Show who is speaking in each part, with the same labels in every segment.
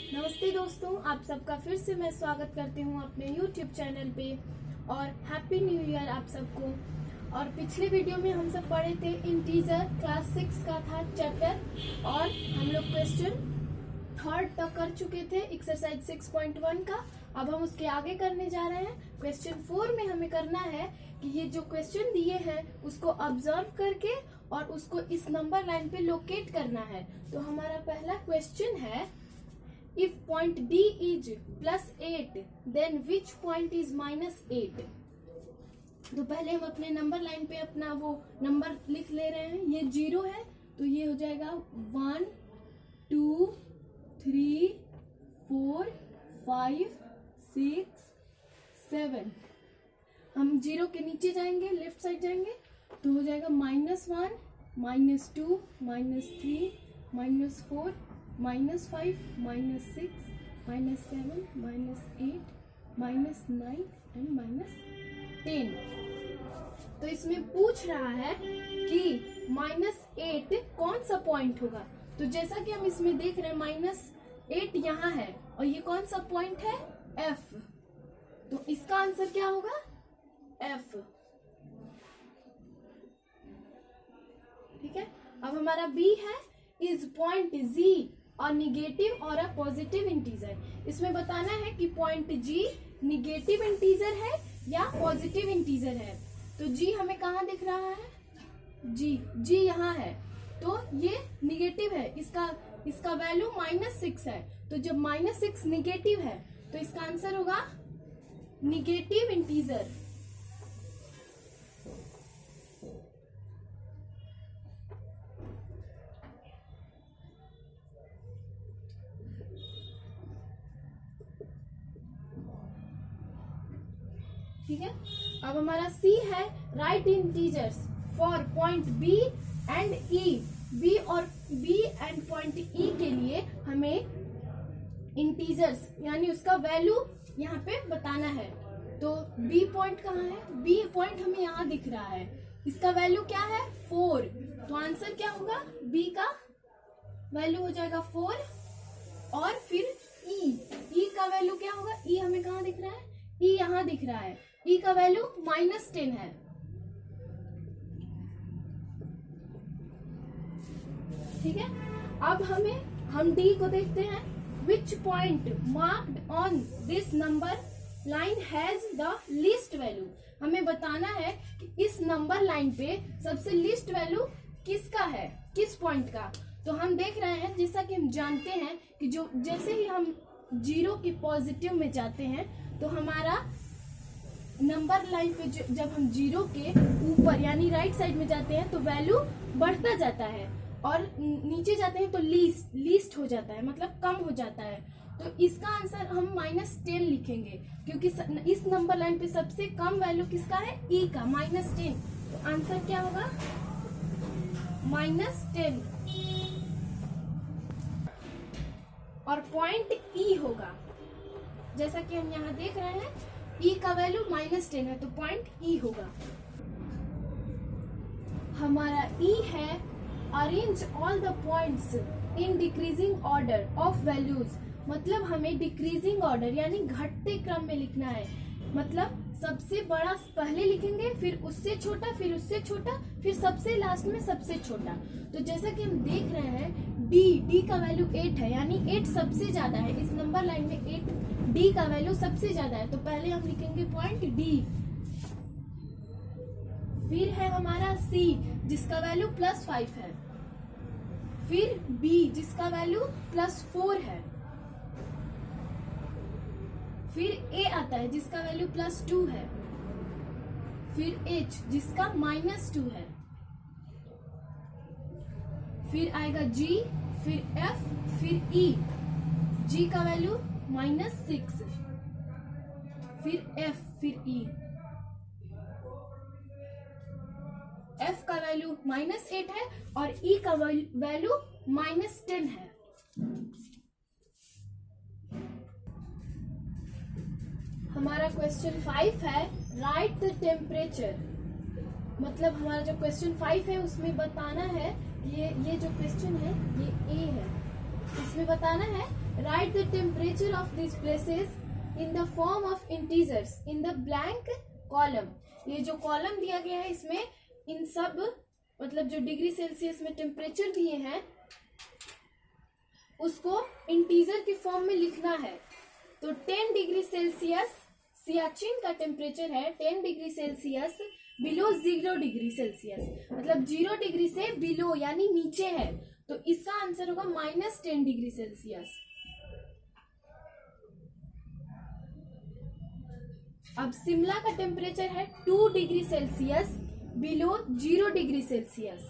Speaker 1: नमस्ते दोस्तों, आप सबका फिर से मैं स्वागत करती हूँ अपने YouTube चैनल पे और हैप्पी न्यू ईयर आप सबको। और पिछले वीडियो में हम सब पढ़े थे इंटीजर क्लास 6 का था चैप्टर और हम लोग क्वेश्चन 3rd तक कर चुके थे एक्सरसाइज 6.1 का। अब हम उसके आगे करने जा रहे हैं। क्वेश्चन 4 में हमें करना है कि ये जो क्वेश्चन दिए हैं उसको ऑब्जर्व करके और उसको इस नंबर लाइन पे लोकेट करना है। तो हमारा पहला क्वेश्चन है, if point D is +8 then which point is -8। तो पहले हम अपने नंबर लाइन पे अपना वो नंबर लिख ले रहे हैं। ये 0 है तो ये हो जाएगा 1 2 3 4 5 6 7। हम 0 के नीचे जाएंगे, लेफ्ट साइड जाएंगे तो हो जाएगा -1 -2 -3 -4 -5 -6 -7 -8 -9 एंड -10। तो इसमें पूछ रहा है कि -8 कौन सा पॉइंट होगा। तो जैसा कि हम इसमें देख रहे हैं -8 यहाँ है और ये कौन सा पॉइंट है, F। तो इसका आंसर क्या होगा, F। ठीक है। अब हमारा B है, इज पॉइंट G और निगेटिव और अ पॉजिटिव इंटीजर। इसमें बताना है कि पॉइंट G निगेटिव इंटीजर है या पॉजिटिव इंटीजर है। तो G हमें कहाँ दिख रहा है, G यहाँ है तो ये निगेटिव है। इसका वैल्यू -6 है। तो जब -6 निगेटिव है तो इसका आंसर होगा निगेटिव इंटीजर। ठीक है। अब हमारा C है, right integers for point B and E। B and point E के लिए हमें इंटीजर्स यानी उसका वैल्यू यहाँ पे बताना है। तो B पॉइंट कहाँ है, B पॉइंट हमें यहाँ दिख रहा है। इसका वैल्यू क्या है, 4। तो आंसर क्या होगा, B का वैल्यू हो जाएगा 4। और फिर E का वैल्यू क्या होगा, E हमें कहाँ दिख रहा है, E यहाँ दिख रहा है। E का वैल्यू -10 है। ठीक है। अब हम D को देखते हैं। Which point marked on this number line has the least value। हमें बताना है कि इस नंबर लाइन पे सबसे लीस्ट वैल्यू किसका है, किस पॉइंट का। तो हम देख रहे हैं, जैसा कि हम जानते हैं कि जैसे ही हम 0 के पॉजिटिव में जाते हैं तो हमारा नंबर लाइन पे जब हम 0 के ऊपर यानी राइट साइड में जाते हैं तो वैल्यू बढ़ता जाता है और नीचे जाते हैं तो लीस्ट हो जाता है, मतलब कम हो जाता है। तो इसका आंसर हम -10 लिखेंगे क्योंकि इस नंबर लाइन पे सबसे कम वैल्यू किसका है, E का, -10। तो आंसर क्या होगा, -10। और पॉइंट E होगा, जैसा कि हम यहाँ देख रहे हैं E का वैल्यू -10 है तो पॉइंट E होगा। हमारा E है, arrange all the points in decreasing order of values. मतलब हमें डिक्रीजिंग ऑर्डर यानी घटते क्रम में लिखना है। मतलब सबसे बड़ा पहले लिखेंगे, फिर उससे छोटा, फिर उससे छोटा, फिर सबसे लास्ट में सबसे छोटा। तो जैसा कि हम देख रहे हैं D का वैल्यू 8 है यानी 8 सबसे ज्यादा है। इस नंबर लाइन में 8 D का वैल्यू सबसे ज्यादा है तो पहले हम लिखेंगे पॉइंट D। फिर है हमारा C जिसका वैल्यू +5 है। फिर B जिसका वैल्यू +4 है। फिर A आता है जिसका वैल्यू +2 है। फिर H जिसका -2 है। फिर आएगा G, फिर F, फिर E। G का वैल्यू -6। फिर F, फिर E। F का वैल्यू -8 है और E का वैल्यू -10 है। हमारा क्वेश्चन 5 है, राइट द टेम्परेचर। मतलब हमारा जो क्वेश्चन 5 है उसमें बताना है, ये जो क्वेश्चन है ये A है। इसमें बताना है write the temperature of this places in the form of integers in the blank column. ये जो कॉलम दिया गया है इसमें इन सब मतलब जो डिग्री सेल्सियस में टेम्परेचर दिए हैं उसको इंटीजर के फॉर्म में लिखना है। तो 10 डिग्री सेल्सियस सियाचिन का टेम्परेचर है 10 degree Celsius below 0 degree Celsius, मतलब 0 डिग्री से बिलो यानी नीचे है, तो इसका आंसर होगा -10 डिग्री सेल्सियस। अब शिमला का टेम्परेचर है 2 degree Celsius below 0 degree Celsius,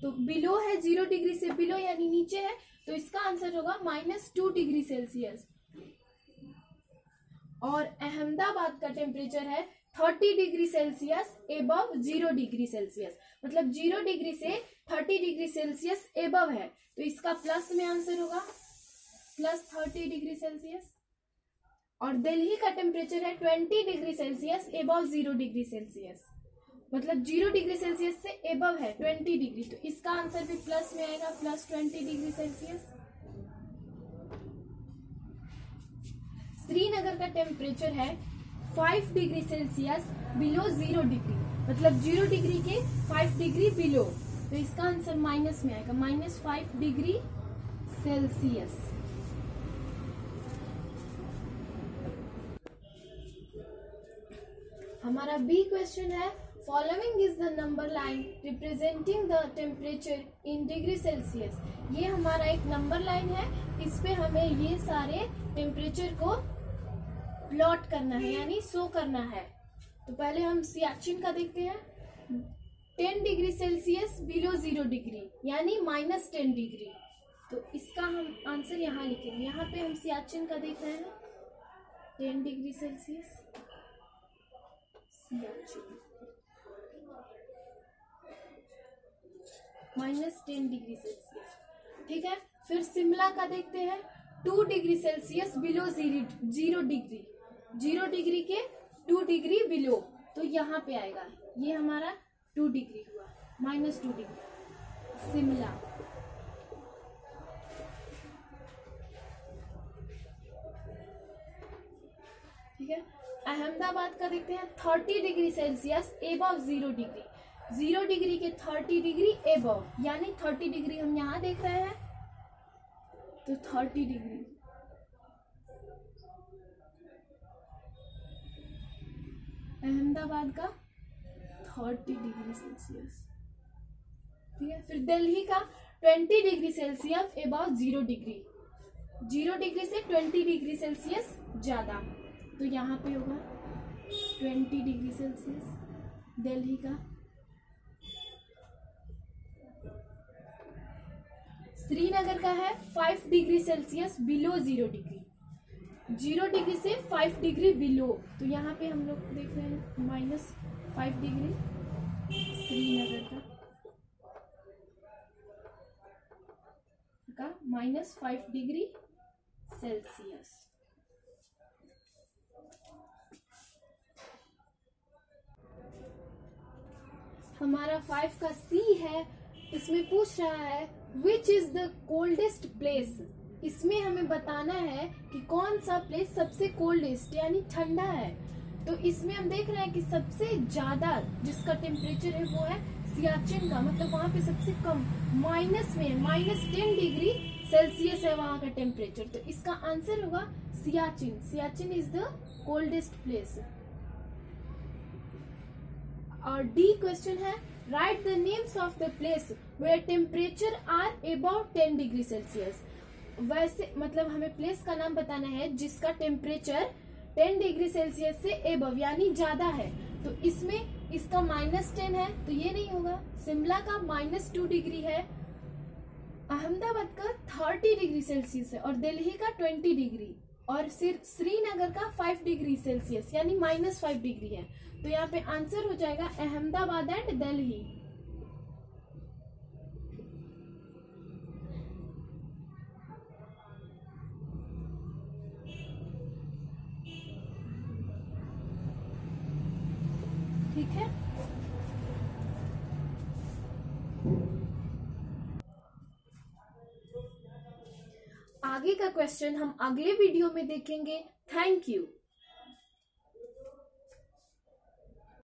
Speaker 1: तो बिलो है 0 डिग्री से बिलो यानी नीचे है, तो इसका आंसर होगा -2 डिग्री सेल्सियस। और अहमदाबाद का टेम्परेचर है 30 degree Celsius above 0 degree Celsius, मतलब 0 डिग्री से 30 डिग्री सेल्सियस एबव है, तो इसका प्लस में आंसर होगा +30 डिग्री सेल्सियस। और दिल्ली का टेम्परेचर है 20 degree Celsius above 0 degree Celsius, मतलब 0 डिग्री सेल्सियस से एबव है 20 डिग्री, तो इसका आंसर भी प्लस में आएगा +20 डिग्री सेल्सियस। श्रीनगर का टेम्परेचर है 5 डिग्री सेल्सियस बिलो 0 डिग्री, मतलब 0 डिग्री के 5 डिग्री बिलो, तो इसका आंसर माइनस में आएगा -5 डिग्री सेल्सियस। हमारा बी क्वेश्चन है following is the number line representing the temperature in degree Celsius. ये हमारा एक नंबर लाइन है, इस पे हमें ये सारे टेम्परेचर को प्लॉट करना है यानी शो करना है। तो पहले हम सियाचिन का देखते हैं 10 डिग्री सेल्सियस बिलो 0 डिग्री यानी -10 डिग्री, तो इसका हम आंसर यहाँ लिखेंगे। यहाँ पे हम सियाचिन का देख रहे हैं 10 degree Celsius Siachen -10 degree Celsius, ठीक है। फिर शिमला का देखते हैं 2 degree Celsius below 0 degree, 0 degree के 2 डिग्री बिलो, तो यहाँ पे आएगा ये हमारा 2 डिग्री हुआ -2 डिग्री शिमला। ठीक है, अहमदाबाद का देखते हैं 30 degree Celsius above 0 degree, 0 degree के 30 डिग्री एबव यानी 30 डिग्री हम यहाँ देख रहे हैं, तो 30 डिग्री। अहमदाबाद का 30 डिग्री सेल्सियस, ठीक है। फिर दिल्ली का 20 degree Celsius above 0 degree, 0 degree से 20 डिग्री सेल्सियस ज्यादा, तो यहाँ पे होगा 20 डिग्री सेल्सियस दिल्ली का। श्रीनगर का है 5 degree Celsius below 0 degree, 0 degree से 5 डिग्री बिलो, तो यहाँ पे हम लोग देख रहे हैं -5 डिग्री श्रीनगर का -5 डिग्री सेल्सियस। हमारा 5 का सी है, इसमें पूछ रहा है which is the coldest place. इसमें हमें बताना है कि कौन सा प्लेस सबसे कोल्डेस्ट यानी ठंडा है, तो इसमें हम देख रहे हैं कि सबसे ज्यादा जिसका टेम्परेचर है वो है सियाचिन का, मतलब वहां पे सबसे कम माइनस में -10 डिग्री सेल्सियस है वहां का टेम्परेचर, तो इसका आंसर होगा Siachen. Siachen is the coldest place. और डी क्वेश्चन है write the names of the place where temperature are about 10 degree Celsius. वैसे मतलब हमें प्लेस का नाम बताना है जिसका टेम्परेचर 10 डिग्री सेल्सियस से एबव यानी ज्यादा है, तो इसमें इसका -10 है तो ये नहीं होगा। शिमला का -2 डिग्री है, अहमदाबाद का 30 डिग्री सेल्सियस है और दिल्ली का 20 डिग्री, और श्रीनगर का 5 डिग्री सेल्सियस यानी -5 डिग्री है, तो यहाँ पे आंसर हो जाएगा अहमदाबाद एंड दिल्ली। ठीक है, आगे का क्वेश्चन हम अगले वीडियो में देखेंगे। Thank you.